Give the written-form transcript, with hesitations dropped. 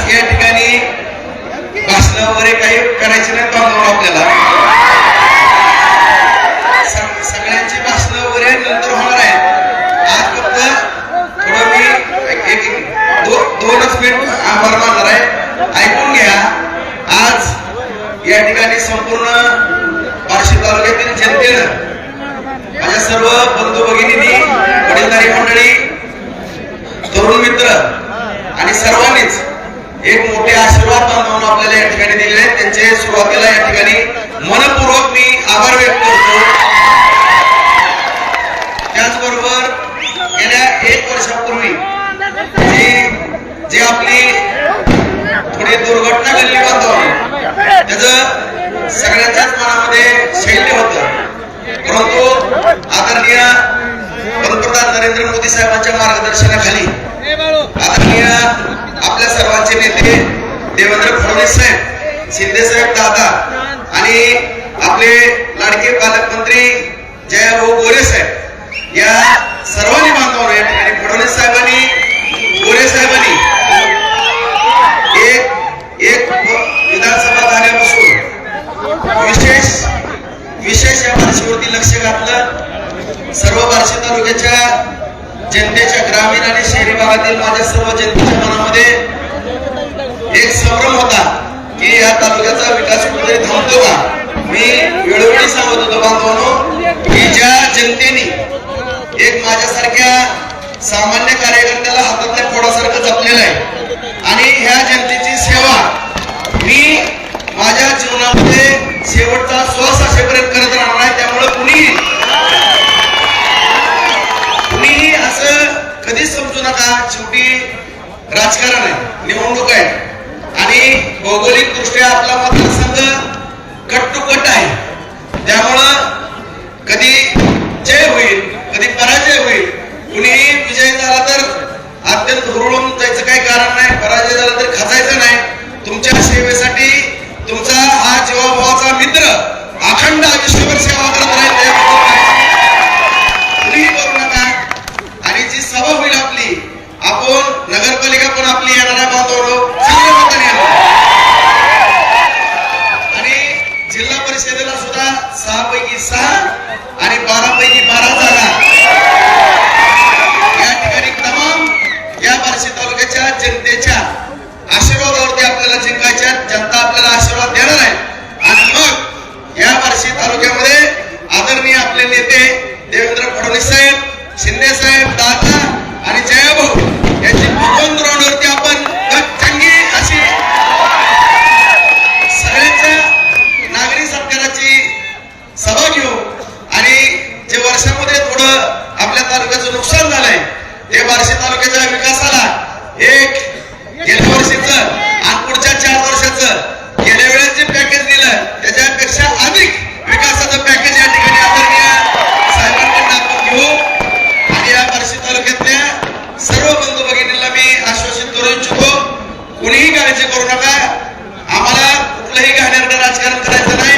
आज या ठिकाणी भाषण वगैरे काही करायची नाही बांधव आपल्याला सगळ्यांची भाषण वगैरे नंतर होणार आहे. आज फक्त थोडं मी दोनच मिनिट आभार मानणार आहे. ऐकून घ्या. आज या ठिकाणी संपूर्ण बार्शी तालुक्यातील जनतेनं माझ्या सर्व बंधू भगिनींनी वडीलधारी मंडळी तरुण मित्र आणि सर्वांनीच एक मोठे आशीर्वाद बांधून आपल्याला या ठिकाणी दिलेले आहेत. त्यांचे सुरुवातीला या ठिकाणी मनपूर्वक मी आभार व्यक्त करतो. त्याचबरोबर गेल्या 1 वर्षापूर्वी जी आपली थोडी दुर्घटना घडली बांधवांनी त्याचं सगळ्यांच्याच मनामध्ये शैल्य होतं. परंतु आदरणीय पंतप्रधान नरेंद्र मोदी साहेबांच्या मार्गदर्शनाखाली आदरणीय आपल्या सर्वांचे नेते देवेंद्र फडणवीस साहेब, शिंदे साहेब दादा आणि आपले लाडके पालकमंत्री जयभाऊ गोरे साहेब या सर्वांनी बांधवांवर या ठिकाणी फडणवीस साहेबांनी गोरे साहेबांनी एक विधानसभा झाल्यापासून विशेष या बार्शीवरती लक्ष घातलं. सर्व बार्शी तालुक्याच्या जनतेच्या ग्रामीण आणि शहरी भागातील माझ्या सर्व जनतेच्या मनामध्ये एक संभ्रम होता की या तालुक्याचा विकास कुठेतरी थांबतो का. मी वेळोवेळी सांगत होतो बांधवांनो की ज्या जनतेने एक माझ्यासारख्या सामान्य कार्यकर्त्याला हातातल्या फोडासारखं जपलेलं आहे आणि ह्या जनतेची सेवा मी माझ्या जीवनामध्ये शेवटचा श्वास असेपर्यंत करत राहणार आहे. त्यामुळे कुणीही असं कधीच समजू नका. शेवटी राजकारण आहे, निवडणूक आहे आणि भौगोलिक दृष्ट्या आपला मतदारसंघ कट टू कट आहे. त्यामुळं कधी जय होईल कधी पराजय होईल. कुणीही विजय झाला तर अत्यंत हुरळून जायचं काही कारण नाही, पराजय झाला तर खचायचं नाही. तुमच्या सेवेसाठी तुमचा हा जीवाभावाचा मित्र अखंड आयुष्यभर सेवा करत राहील. कुणीही करू नका. आणि जी सभा होईल आपली, आपण नगरपालिका पण आपली येणाऱ्या बांधवांनो चांगल्या मताने आणि जिल्हा परिषदेला सुद्धा 6 पैकी 6 आणि 12 पैकी 12 जागा या ठिकाणी तमाम या बार्शी तालुक्याच्या जनतेच्या आशीर्वादावरती आपल्याला जिंकायच्या. जनता आपल्याला आशीर्वाद देणार आहे आणि मग या बार्शी तालुक्यामध्ये आदरणीय आपले नेते देवेंद्र फडणवीस साहेब, शिंदे साहेब, दादा आणि जयभाऊ यांची भगवंत राऊंडवरती आपण चंगी अशी सगळ्यांच्या नागरी सत्काराची सभा घेऊ आणि जे वर्षामध्ये थोडं आपल्या तालुक्याचं नुकसान झालंय ते बार्शी तालुक्याच्या विकासाला एक गेल्या वर्षीचं आणि पुढच्या 4 वर्षाचं गेल्या वेळेस जे पॅकेज दिलं त्याच्यापेक्षा अधिक विकासाचं पॅकेज या ठिकाणी आदरणीय साहेबांकडून आपण घेऊ. आणि या बार्शी तालुक्यातल्या सर्व बंधू भगिनींना मी आश्वासित करू इच्छितो, कुणीही काळजी करू नका. आम्हाला कुठलंही घाणेरडं राजकारण करायचं नाही.